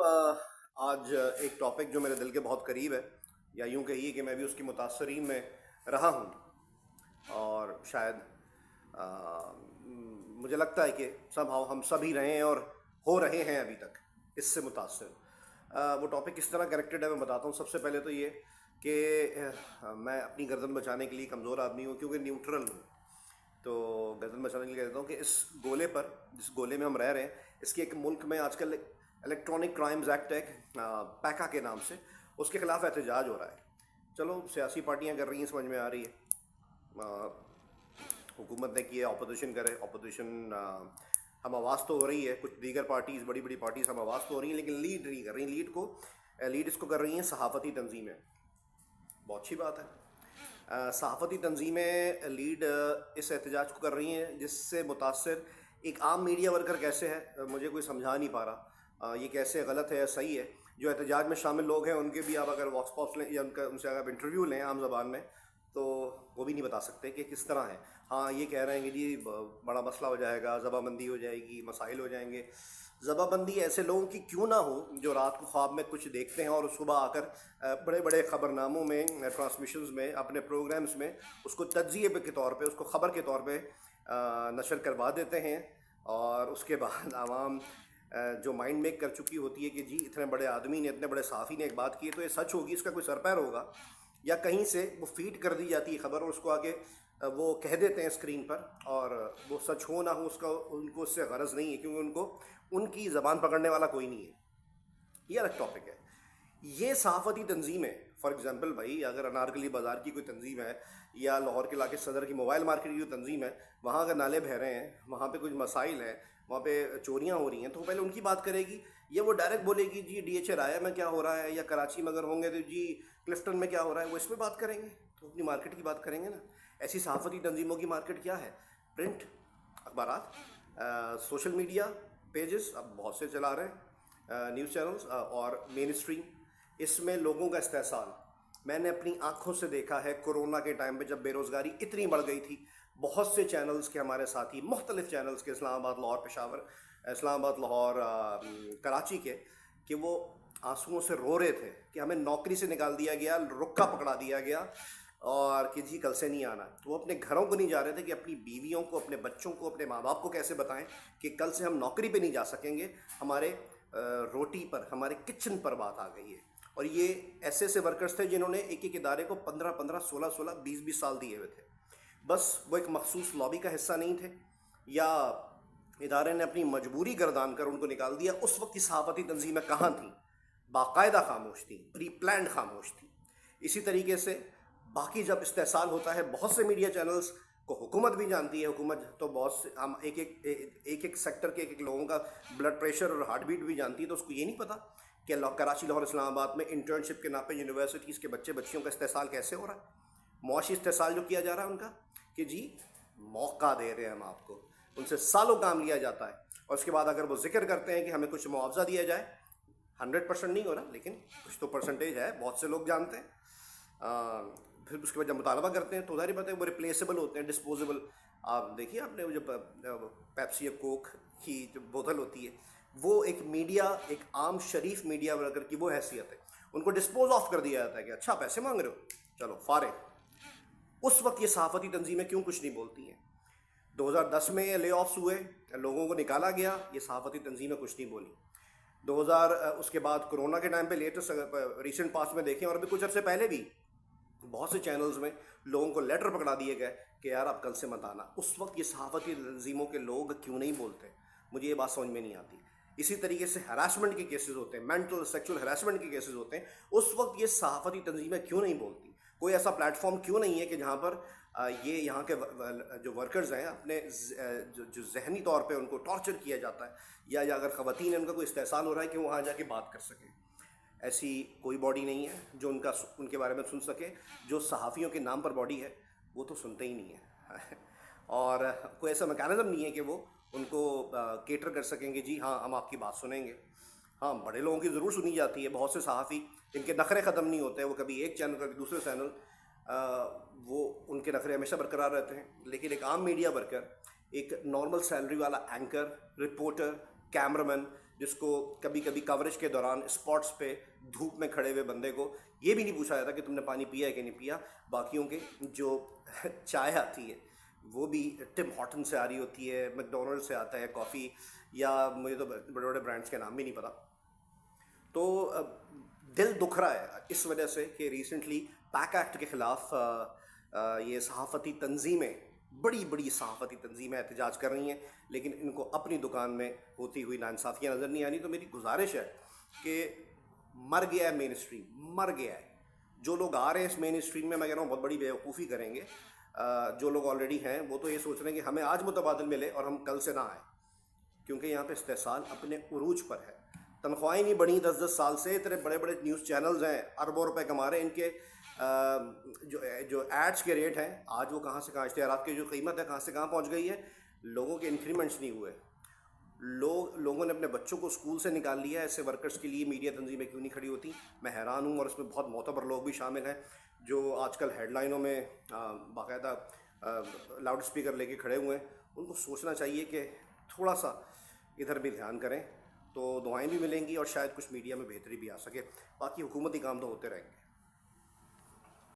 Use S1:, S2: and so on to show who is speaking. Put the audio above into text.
S1: آج ایک ٹاپک جو میرے دل کے بہت قریب ہے، یا یوں کہیے کہ میں بھی اس کی متاثرین میں رہا ہوں، اور شاید مجھے لگتا ہے کہ ہم سبھی رہے ہیں اور ہو رہے ہیں ابھی تک اس سے متاثر۔ وہ ٹاپک کس طرح کریکٹڈ ہے میں بتاتا ہوں۔ سب سے پہلے تو یہ کہ میں اپنی گردن بچانے کے لیے کمزور آدمی ہوں، کیونکہ نیوٹرل ہوں، تو گردن بچانے کے لیے کہتا ہوں کہ اس گولے پر، جس گولے میں ہم رہ رہے ہیں، اس کے ایک ملک میں آج کل الیکٹرانک کرائمز ایکٹ ہے، پیکا کے نام سے، اس کے خلاف احتجاج ہو رہا ہے۔ چلو سیاسی پارٹیاں کر رہی ہیں، سمجھ میں آ رہی ہے، حکومت نے کی ہے، اپوزیشن کرے، اپوزیشن ہم آواز تو ہو رہی ہے، کچھ دیگر پارٹیز، بڑی بڑی پارٹیز ہم آواز تو ہو رہی ہیں، لیکن لیڈ نہیں کر رہی۔ لیڈ اس کو کر رہی ہیں صحافتی تنظیمیں۔ بہت اچھی بات ہے، صحافتی تنظیمیں لیڈ اس احتجاج کو کر رہی ہیں، جس سے متاثر ایک عام میڈیا ورکر کیسے ہے، مجھے کوئی سمجھا نہیں پا رہا یہ کیسے غلط ہے یا صحیح ہے۔ جو احتجاج میں شامل لوگ ہیں ان کے بھی آپ اگر واکس پاپس لیں یا ان سے اگر انٹرویو لیں عام زبان میں، تو وہ بھی نہیں بتا سکتے کہ کس طرح ہے۔ ہاں یہ کہہ رہے ہیں کہ جی بڑا مسئلہ ہو جائے گا، ذبح بندی ہو جائے گی، مسائل ہو جائیں گے۔ ذبح بندی ایسے لوگوں کی کیوں نہ ہو جو رات کو خواب میں کچھ دیکھتے ہیں اور صبح آ کر بڑے بڑے خبرناموں میں، ٹرانسمیشنز میں، اپنے پروگرامز میں اس کو تجزیے کے طور پہ، اس کو خبر کے طور پہ نشر کروا دیتے ہیں، اور اس کے بعد عوام جو مائنڈ میک کر چکی ہوتی ہے کہ جی اتنے بڑے آدمی نے، اتنے بڑے صحافی نے ایک بات کی ہے تو یہ سچ ہوگی، اس کا کوئی سر پیر ہوگا، یا کہیں سے وہ فیڈ کر دی جاتی ہے خبر اور اس کو آگے وہ کہہ دیتے ہیں اسکرین پر، اور وہ سچ ہو نہ ہو اس کا ان کو اس سے غرض نہیں ہے، کیونکہ ان کو ان کی زبان پکڑنے والا کوئی نہیں ہے۔ یہ الگ ٹاپک ہے۔ یہ صحافتی تنظیمیں، فار ایگزامپل بھائی اگر انارکلی بازار کی کوئی تنظیم ہے، یا لاہور کے علاقے صدر کی موبائل مارکیٹ کی جو تنظیم ہے، وہاں اگر نالے بہہ رہے ہیں، وہاں پہ کچھ مسائل ہیں، وہاں پہ چوریاں ہو رہی ہیں، تو وہ پہلے ان کی بات کرے گی، یا وہ ڈائریکٹ بولے گی جی ڈی ایچ اے رایا میں کیا ہو رہا ہے، یا کراچی میں اگر ہوں گے تو جی کلفٹن میں کیا ہو رہا ہے، وہ اس میں بات کریں گے، تو اپنی مارکیٹ کی بات کریں گے نا۔ ایسی صحافتی تنظیموں کی مارکیٹ کیا ہے؟ پرنٹ اخبارات، سوشل میڈیا پیجز اب بہت سے چلا رہے ہیں، نیوز چینلز، اور مین اسٹریم۔ اس میں لوگوں کا استحصال میں نے اپنی آنکھوں سے دیکھا ہے۔ کورونا کے ٹائم پہ جب بے روزگاری اتنی بڑھ گئی تھی، بہت سے چینلز کے ہمارے ساتھی، مختلف چینلز کے، اسلام آباد، لاہور، پشاور، اسلام آباد، لاہور، کراچی کے، کہ وہ آنسوؤں سے رو رہے تھے کہ ہمیں نوکری سے نکال دیا گیا، رکا پکڑا دیا گیا، اور کہ جی کل سے نہیں آنا۔ تو وہ اپنے گھروں کو نہیں جا رہے تھے کہ اپنی بیویوں کو، اپنے بچوں کو، اپنے ماں باپ کو کیسے بتائیں کہ کل سے ہم نوکری پہ نہیں جا سکیں گے، ہمارے روٹی پر، ہمارے کچن پر بات آ گئی ہے۔ اور یہ ایسے ایسے ورکرز تھے جنہوں نے ایک ایک ادارے کو 15 16 20 سال دیے ہوئے تھے، بس وہ ایک مخصوص لابی کا حصہ نہیں تھے، یا ادارے نے اپنی مجبوری گردان کر ان کو نکال دیا۔ اس وقت کی صحافتی تنظیمیں کہاں تھیں؟ باقاعدہ خاموش تھیں، پری پلانڈ خاموش تھیں۔ اسی طریقے سے باقی جب استحصال ہوتا ہے، بہت سے میڈیا چینلز کو حکومت بھی جانتی ہے، حکومت تو بہت سے ہم ایک سیکٹر کے ایک لوگوں کا بلڈ پریشر اور ہارٹ بیٹ بھی جانتی ہے، تو اس کو یہ نہیں پتہ کہ کراچی، لاہور، اسلام آباد میں انٹرنشپ کے نام پہ یونیورسٹیز کے بچے بچیوں کا استحصال کیسے ہو رہا ہے، معاشی استحصال جو کیا جا رہا ہے ان کا، کہ جی موقع دے رہے ہیں ہم آپ کو، ان سے سالوں کام لیا جاتا ہے، اور اس کے بعد اگر وہ ذکر کرتے ہیں کہ ہمیں کچھ معاوضہ دیا جائے، 100% نہیں ہو رہا لیکن کچھ تو پرسنٹیج ہے، بہت سے لوگ جانتے ہیں، پھر اس کے بعد جب مطالبہ کرتے ہیں تو ظاہر بات ہے وہ ریپلیسیبل ہوتے ہیں، ڈسپوزیبل۔ آپ دیکھیے، آپ نے جو پیپسی یا کوک کی جو بوتل ہوتی ہے، وہ ایک میڈیا، ایک عام شریف میڈیا ورکر کی وہ حیثیت ہے، ان کو ڈسپوز آف کر دیا جاتا ہے کہ اچھا پیسے مانگ رہے ہو، چلو فارغ۔ اس وقت یہ صحافتی تنظیمیں کیوں کچھ نہیں بولتی ہیں؟ 2010 میں لے آفس ہوئے، لوگوں کو نکالا گیا، یہ صحافتی تنظیمیں کچھ نہیں بولی۔ اس کے بعد کرونا کے ٹائم پہ لیٹسٹ ریسنٹ پاسٹ میں دیکھیں، اور ابھی کچھ عرصے پہلے بھی بہت سے چینلز میں لوگوں کو لیٹر پکڑا دیے گئے کہ یار آپ کل سے مت آنا۔ اس وقت یہ صحافتی تنظیموں کے لوگ کیوں نہیں بولتے؟ مجھے یہ بات سمجھ میں نہیں آتی۔ اسی طریقے سے ہراسمنٹ کے کیسز ہوتے ہیں، مینٹل سیکچول ہراسمنٹ کے کیسز ہوتے ہیں، اس وقت یہ صحافتی تنظیمیں کیوں نہیں بولتی؟ کوئی ایسا پلیٹ فارم کیوں نہیں ہے کہ جہاں پر یہ یہاں کے جو ورکرز ہیں اپنے جو ذہنی طور پہ ان کو ٹارچر کیا جاتا ہے، یا اگر خواتین ہیں ان کا کوئی استحصال ہو رہا ہے، کہ وہاں جا کے بات کر سکیں؟ ایسی کوئی باڈی نہیں ہے جو ان کے بارے میں سن سکے۔ جو صحافیوں کے نام پر باڈی ہے وہ تو سنتے ہی نہیں ہے اور کوئی ایسا میکانزم نہیں ہے کہ وہ ان کو کیٹر کر سکیں گے، جی ہاں ہم آپ کی بات سنیں گے۔ ہاں بڑے لوگوں کی ضرور سنی جاتی ہے، بہت سے صحافی ان کے نخرے ختم نہیں ہوتے، وہ کبھی ایک چینل کبھی دوسرے چینل، وہ ان کے نخرے ہمیشہ برقرار رہتے ہیں، لیکن ایک عام میڈیا ورکر، ایک نارمل سیلری والا اینکر، رپورٹر، کیمرہ مین جس کو کبھی کبھی کوریج کے دوران اسپاٹس پہ دھوپ میں کھڑے ہوئے بندے کو یہ بھی نہیں پوچھا جاتا کہ تم نے پانی پیا ہے کہ نہیں پیا. باقیوں کے جو چائے آتی ہے وہ بھی ٹم ہارٹن سے آ رہی ہوتی ہے, میک ڈونلڈ سے آتا ہے کافی, یا مجھے تو بڑے بڑے برانڈس کے نام بھی نہیں پتا. تو دل دکھ رہا ہے اس وجہ سے کہ ریسنٹلی پیک ایکٹ کے خلاف یہ صحافتی تنظیمیں, بڑی بڑی صحافتی تنظیمیں احتجاج کر رہی ہیں, لیکن ان کو اپنی دکان میں ہوتی ہوئی ناانصافیاں نظر نہیں آ رہی. تو میری گزارش ہے کہ مر گیا ہے مین اسٹریم, مر گیا ہے. جو لوگ آ رہے ہیں اس مین اسٹریم میں, میں کہہ رہا ہوں بہت بڑی بیوقوفی کریں گے. جو لوگ آلریڈی ہیں وہ تو یہ سوچ رہے ہیں کہ ہمیں آج متبادل ملے اور ہم کل سے نہ آئیں, کیونکہ یہاں پہ استحصال اپنے عروج پر ہے. تنخواہیں نہیں بڑھیں 10 سال سے. اتنے بڑے بڑے نیوز چینلز ہیں, اربوں روپے کما رہے ہیں. ان کے جو ایڈس کے ریٹ ہیں آج وہ کہاں سے کہاں, اشتہارات کی جو قیمت ہے کہاں سے کہاں پہنچ گئی ہے. لوگوں کے انکریمنٹس نہیں ہوئے. لوگوں نے اپنے بچوں کو اسکول سے نکال لیا. ایسے ورکرز کے لیے میڈیا تنظیمیں کیوں نہیں کھڑی ہوتی؟ میں حیران ہوں. اور اس میں بہت معتبر لوگ بھی شامل ہیں جو آج کل ہیڈ لائنوں میں باقاعدہ لاؤڈ اسپیکر لے کے کھڑے ہوئے ہیں. ان کو سوچنا چاہیے کہ تھوڑا سا ادھر بھی دھیان کریں, تو دعائیں بھی ملیں گی اور شاید کچھ میڈیا میں بہتری بھی آ سکے. باقی حکومتی کام تو ہوتے رہیں گے.